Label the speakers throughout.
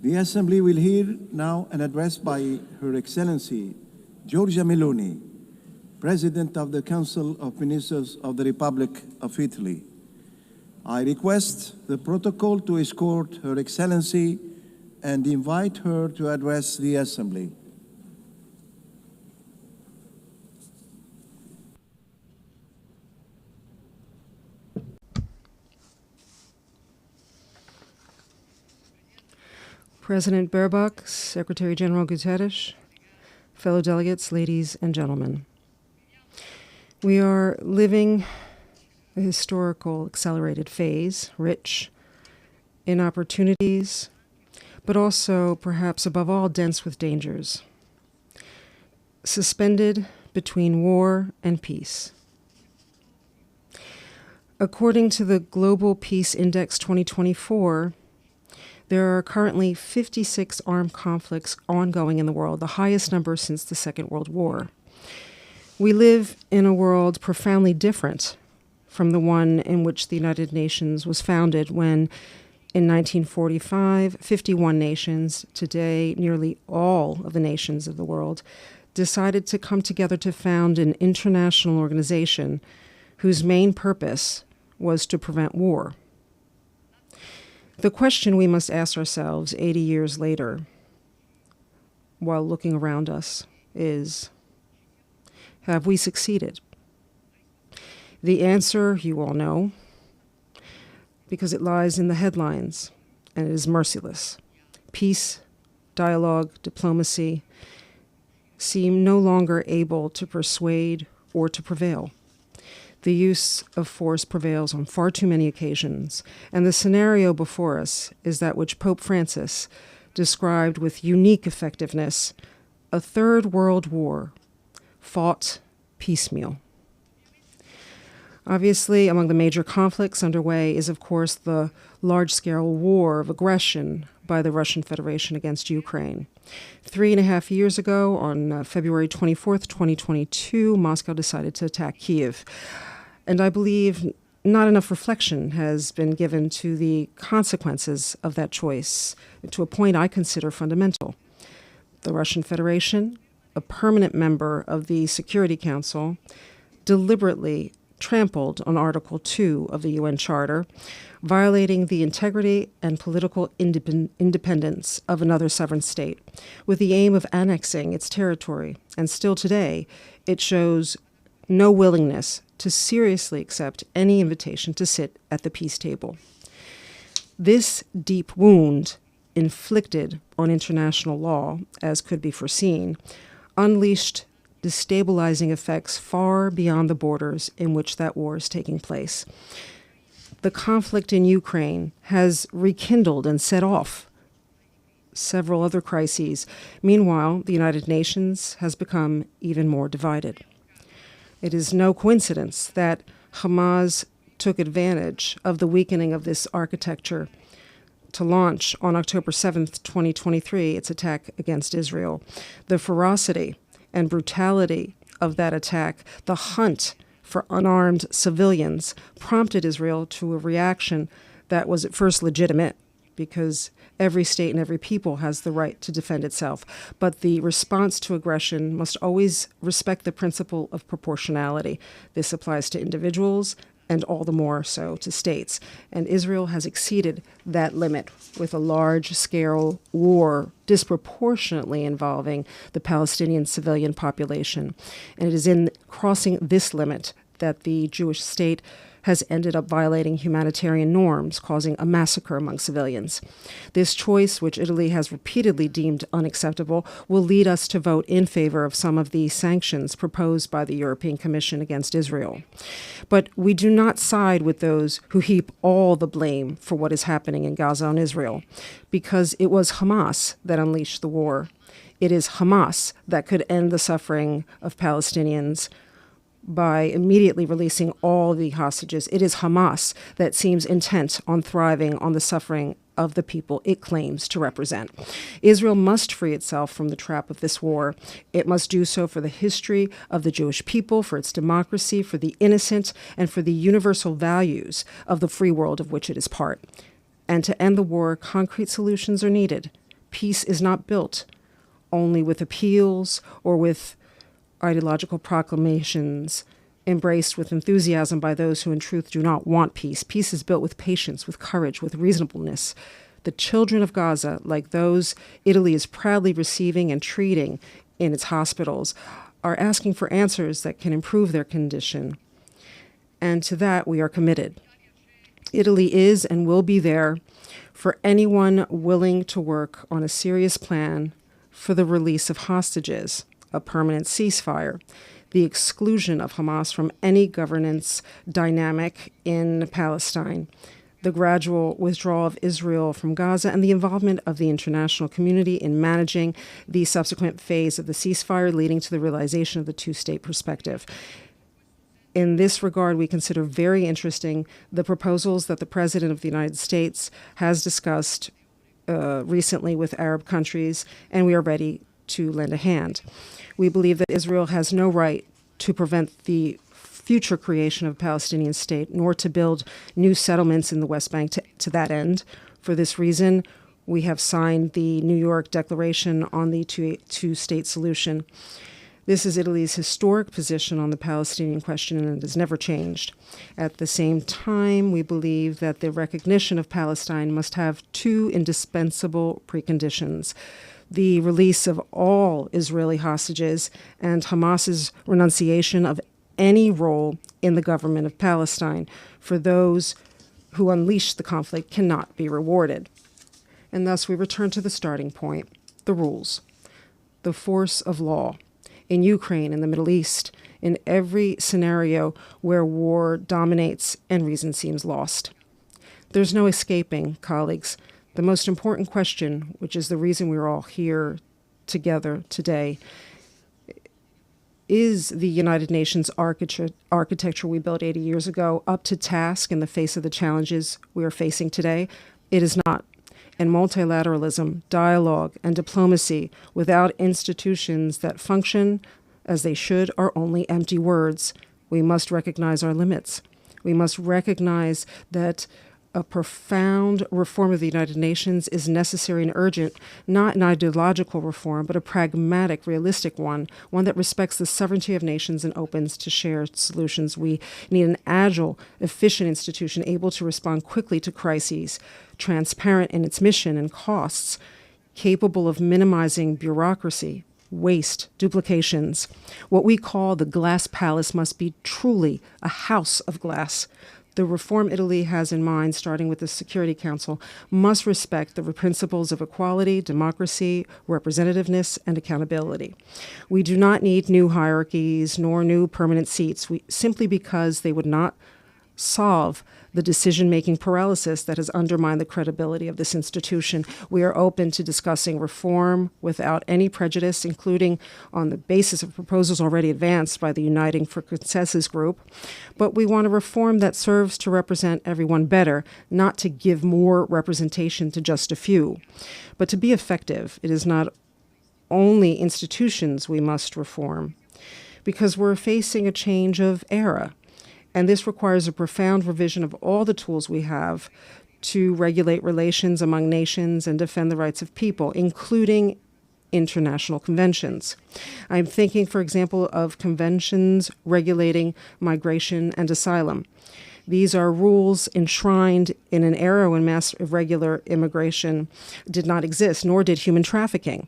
Speaker 1: The Assembly will hear now an address by Her Excellency Giorgia Meloni, President of the Council of Ministers of the Republic of Italy. I request the protocol to escort Her Excellency and invite her to address the Assembly.
Speaker 2: President Baerbock, Secretary General Guterres, fellow delegates, ladies and gentlemen. We are living a historical accelerated phase, rich in opportunities, but also, perhaps above all, dense with dangers. Suspended between war and peace. According to the Global Peace Index 2024, there are currently 56 armed conflicts ongoing in the world, the highest number since the Second World War. We live in a world profoundly different from the one in which the United Nations was founded when, in 1945, 51 nations, today nearly all of the nations of the world, decided to come together to found an international organization whose main purpose was to prevent war. The question we must ask ourselves 80 years later, while looking around us, is, have we succeeded? The answer you all know, because it lies in the headlines, and it is merciless. Peace, dialogue, diplomacy seem no longer able to persuade or to prevail. The use of force prevails on far too many occasions, and the scenario before us is that which Pope Francis described with unique effectiveness, a third world war, fought piecemeal. Obviously, among the major conflicts underway is, of course, the large-scale war of aggression by the Russian Federation against Ukraine. 3.5 years ago, on February 24th, 2022, Moscow decided to attack Kyiv. And I believe not enough reflection has been given to the consequences of that choice, to a point I consider fundamental. The Russian Federation, a permanent member of the Security Council, deliberately trampled on Article 2 of the UN Charter, violating the integrity and political independence of another sovereign state, with the aim of annexing its territory. And still today, it shows no willingness to seriously accept any invitation to sit at the peace table. This deep wound inflicted on international law, as could be foreseen, unleashed destabilizing effects far beyond the borders in which that war is taking place. The conflict in Ukraine has rekindled and set off several other crises. Meanwhile, the United Nations has become even more divided. It is no coincidence that Hamas took advantage of the weakening of this architecture to launch on October 7th, 2023, its attack against Israel. The ferocity and brutality of that attack, the hunt for unarmed civilians, prompted Israel to a reaction that was at first legitimate, because every state and every people has the right to defend itself. But the response to aggression must always respect the principle of proportionality. This applies to individuals and all the more so to states. And Israel has exceeded that limit with a large-scale war disproportionately involving the Palestinian civilian population. And it is in crossing this limit that the Jewish state has ended up violating humanitarian norms, causing a massacre among civilians. This choice, which Italy has repeatedly deemed unacceptable, will lead us to vote in favor of some of the sanctions proposed by the European Commission against Israel. But we do not side with those who heap all the blame for what is happening in Gaza on Israel, because it was Hamas that unleashed the war. It is Hamas that could end the suffering of Palestinians by immediately releasing all the hostages. It is Hamas that seems intent on thriving on the suffering of the people it claims to represent. Israel must free itself from the trap of this war. It must do so for the history of the Jewish people, for its democracy, for the innocent, and for the universal values of the free world of which it is part. And to end the war, concrete solutions are needed. Peace is not built only with appeals or with ideological proclamations embraced with enthusiasm by those who in truth do not want peace. Peace is built with patience, with courage, with reasonableness. The children of Gaza, like those Italy is proudly receiving and treating in its hospitals, are asking for answers that can improve their condition. And to that, we are committed. Italy is and will be there for anyone willing to work on a serious plan for the release of hostages, a permanent ceasefire, the exclusion of Hamas from any governance dynamic in Palestine, the gradual withdrawal of Israel from Gaza, and the involvement of the international community in managing the subsequent phase of the ceasefire, leading to the realization of the two-state perspective. In this regard, we consider very interesting the proposals that the President of the United States has discussed recently with Arab countries, and we are ready to lend a hand. We believe that Israel has no right to prevent the future creation of a Palestinian state, nor to build new settlements in the West Bank to that end. For this reason, we have signed the New York Declaration on the two-state solution. This is Italy's historic position on the Palestinian question, and it has never changed. At the same time, we believe that the recognition of Palestine must have two indispensable preconditions: the release of all Israeli hostages and Hamas's renunciation of any role in the government of Palestine. For those who unleash the conflict cannot be rewarded. And thus we return to the starting point, the rules, the force of law. In Ukraine, in the Middle East, in every scenario where war dominates and reason seems lost. There's no escaping, colleagues, the most important question, which is the reason we're all here together today. Is the United Nations architecture we built 80 years ago up to task in the face of the challenges we are facing today? It is not. And multilateralism, dialogue, and diplomacy without institutions that function as they should are only empty words. We must recognize our limits. We must recognize that a profound reform of the United Nations is necessary and urgent, not an ideological reform, but a pragmatic, realistic one that respects the sovereignty of nations and opens to shared solutions. We need an agile, efficient institution able to respond quickly to crises, transparent in its mission and costs, capable of minimizing bureaucracy, waste, duplications. What we call the glass palace must be truly a house of glass. The reform Italy has in mind, starting with the Security Council, must respect the principles of equality, democracy, representativeness, and accountability. We do not need new hierarchies nor new permanent seats, simply because they would not solve the decision-making paralysis that has undermined the credibility of this institution. We are open to discussing reform without any prejudice, including on the basis of proposals already advanced by the Uniting for Consensus group. But we want a reform that serves to represent everyone better, not to give more representation to just a few. But to be effective, it is not only institutions we must reform, because we're facing a change of era. And this requires a profound revision of all the tools we have to regulate relations among nations and defend the rights of people, including international conventions. I'm thinking, for example, of conventions regulating migration and asylum. These are rules enshrined in an era when mass irregular immigration did not exist, nor did human trafficking.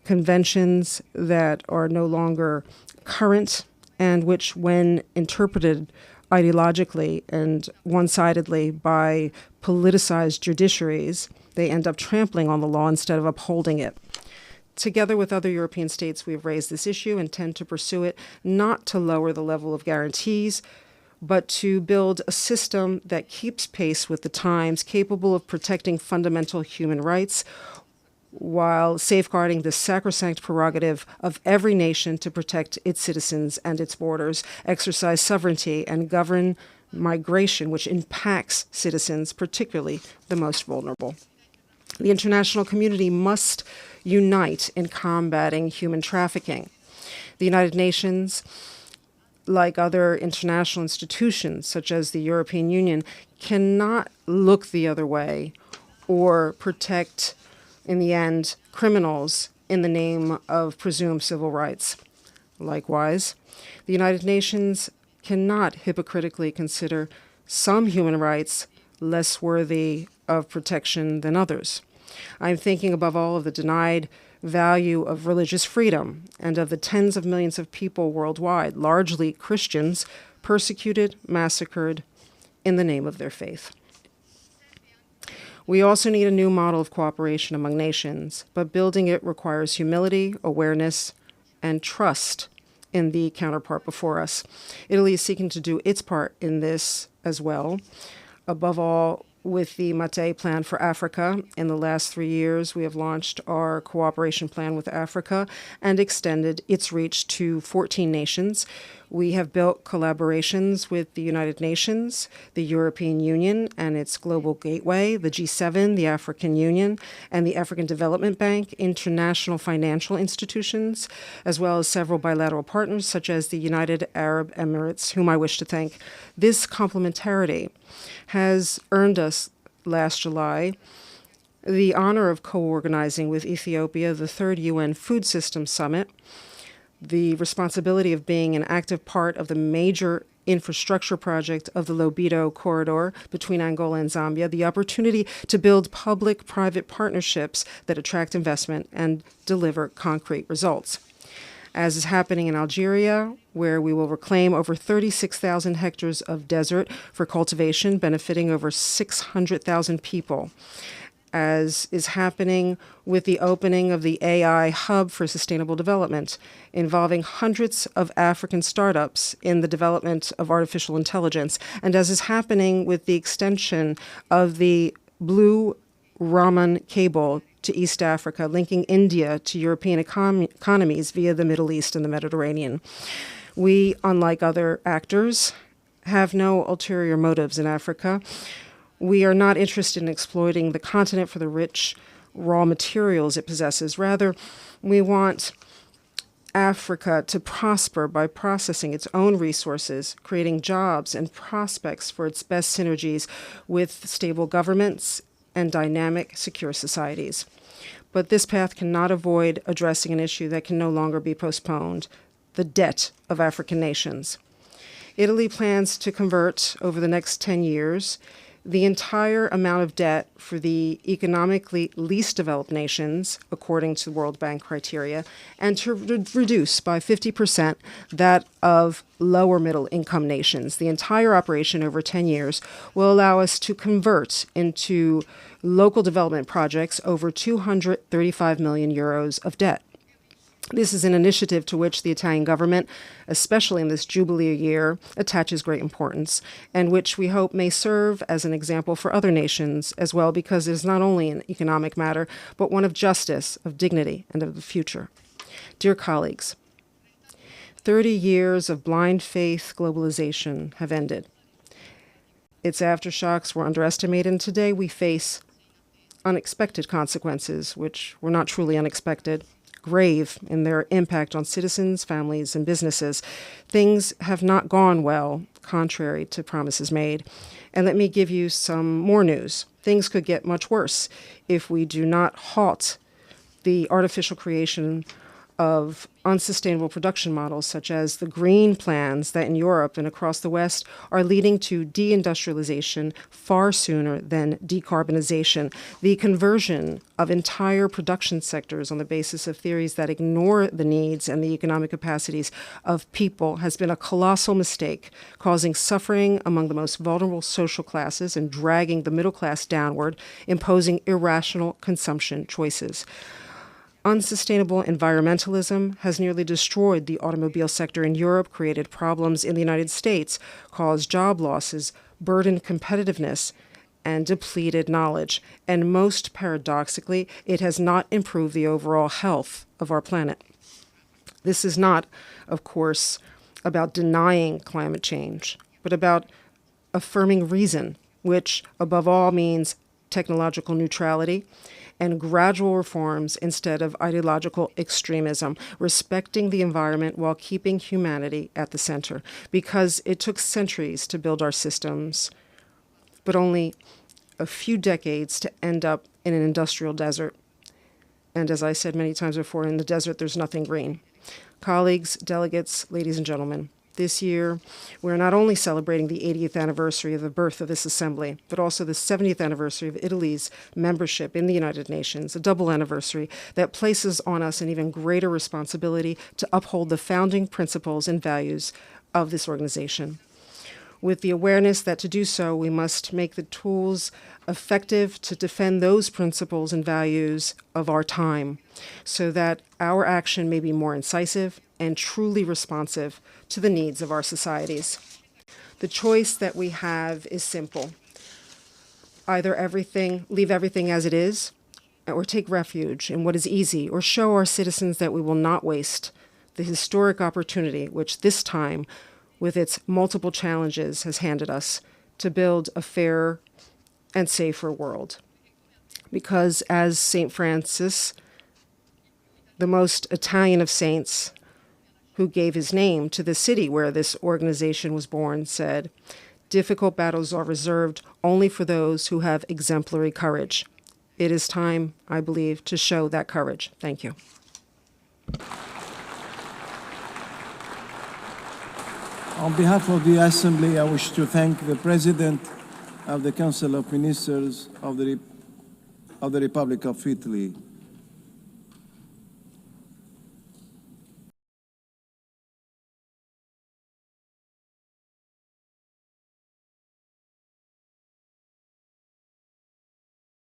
Speaker 2: Conventions that are no longer current and which, when interpreted ideologically and one-sidedly by politicized judiciaries, they end up trampling on the law instead of upholding it. Together with other European states, we have raised this issue and tend to pursue it not to lower the level of guarantees, but to build a system that keeps pace with the times, capable of protecting fundamental human rights while safeguarding the sacrosanct prerogative of every nation to protect its citizens and its borders, exercise sovereignty, and govern migration, which impacts citizens, particularly the most vulnerable. The international community must unite in combating human trafficking. The United Nations, like other international institutions, such as the European Union, cannot look the other way or protect in the end, criminals in the name of presumed civil rights. Likewise, the United Nations cannot hypocritically consider some human rights less worthy of protection than others. I'm thinking above all of the denied value of religious freedom and of the tens of millions of people worldwide, largely Christians, persecuted, massacred in the name of their faith. We also need a new model of cooperation among nations, but building it requires humility, awareness, and trust in the counterpart before us. Italy is seeking to do its part in this as well. Above all, with the Mattei Plan for Africa, in the last 3 years, we have launched our cooperation plan with Africa and extended its reach to 14 nations. We have built collaborations with the United Nations, the European Union and its Global Gateway, the G7, the African Union, and the African Development Bank, international financial institutions, as well as several bilateral partners such as the United Arab Emirates, whom I wish to thank. This complementarity has earned us, last July, the honor of co-organizing with Ethiopia the third UN Food Systems Summit, the responsibility of being an active part of the major infrastructure project of the Lobito corridor between Angola and Zambia, the opportunity to build public-private partnerships that attract investment and deliver concrete results. As is happening in Algeria, where we will reclaim over 36,000 hectares of desert for cultivation, benefiting over 600,000 people. As is happening with the opening of the AI Hub for Sustainable Development, involving hundreds of African startups in the development of artificial intelligence, and as is happening with the extension of the Blue Raman cable to East Africa, linking India to European economies via the Middle East and the Mediterranean. We, unlike other actors, have no ulterior motives in Africa. We are not interested in exploiting the continent for the rich raw materials it possesses. Rather, we want Africa to prosper by processing its own resources, creating jobs and prospects for its best synergies with stable governments and dynamic, secure societies. But this path cannot avoid addressing an issue that can no longer be postponed: the debt of African nations. Italy plans to convert, over the next 10 years, the entire amount of debt for the economically least developed nations, according to World Bank criteria, and to reduce by 50% that of lower middle income nations. The entire operation over 10 years will allow us to convert into local development projects over 235 million euros of debt. This is an initiative to which the Italian government, especially in this Jubilee year, attaches great importance, and which we hope may serve as an example for other nations as well, because it is not only an economic matter, but one of justice, of dignity, and of the future. Dear colleagues, 30 years of blind faith globalization have ended. Its aftershocks were underestimated, and today we face unexpected consequences, which were not truly unexpected, grave in their impact on citizens, families, and businesses. Things have not gone well, contrary to promises made. And let me give you some more news. Things could get much worse if we do not halt the artificial creation of unsustainable production models, such as the green plans that in Europe and across the West are leading to deindustrialization far sooner than decarbonization. The conversion of entire production sectors on the basis of theories that ignore the needs and the economic capacities of people has been a colossal mistake, causing suffering among the most vulnerable social classes and dragging the middle class downward, imposing irrational consumption choices. Unsustainable environmentalism has nearly destroyed the automobile sector in Europe, created problems in the United States, caused job losses, burdened competitiveness, and depleted knowledge. And most paradoxically, it has not improved the overall health of our planet. This is not, of course, about denying climate change, but about affirming reason, which above all means technological neutrality and gradual reforms instead of ideological extremism, respecting the environment while keeping humanity at the center. Because it took centuries to build our systems, but only a few decades to end up in an industrial desert. And as I said many times before, in the desert, there's nothing green. Colleagues, delegates, ladies and gentlemen, this year, we're not only celebrating the 80th anniversary of the birth of this assembly, but also the 70th anniversary of Italy's membership in the United Nations, a double anniversary that places on us an even greater responsibility to uphold the founding principles and values of this organization. With the awareness that to do so, we must make the tools effective to defend those principles and values of our time, so that our action may be more incisive and truly responsive to the needs of our societies. The choice that we have is simple. Either leave everything as it is, or take refuge in what is easy, or show our citizens that we will not waste the historic opportunity which this time, with its multiple challenges, has handed us to build a fairer and safer world. Because as St. Francis, the most Italian of saints, who gave his name to the city where this organization was born, said, "Difficult battles are reserved only for those who have exemplary courage." It is time, I believe, to show that courage. Thank you.
Speaker 1: On behalf of the Assembly, I wish to thank the President of the Council of Ministers of the Republic of Italy,